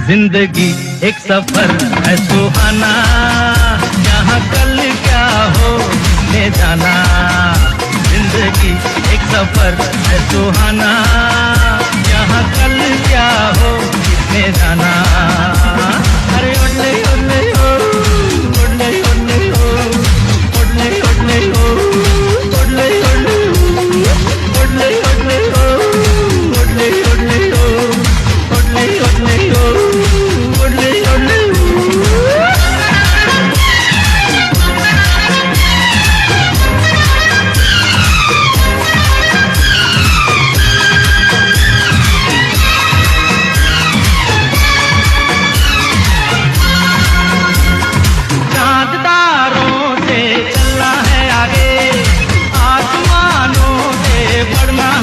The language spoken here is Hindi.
जिंदगी एक सफर है सुहाना, यहाँ कल क्या हो ले जाना। जिंदगी एक सफर है सुहाना, यहाँ कल क्या हो ले जाना।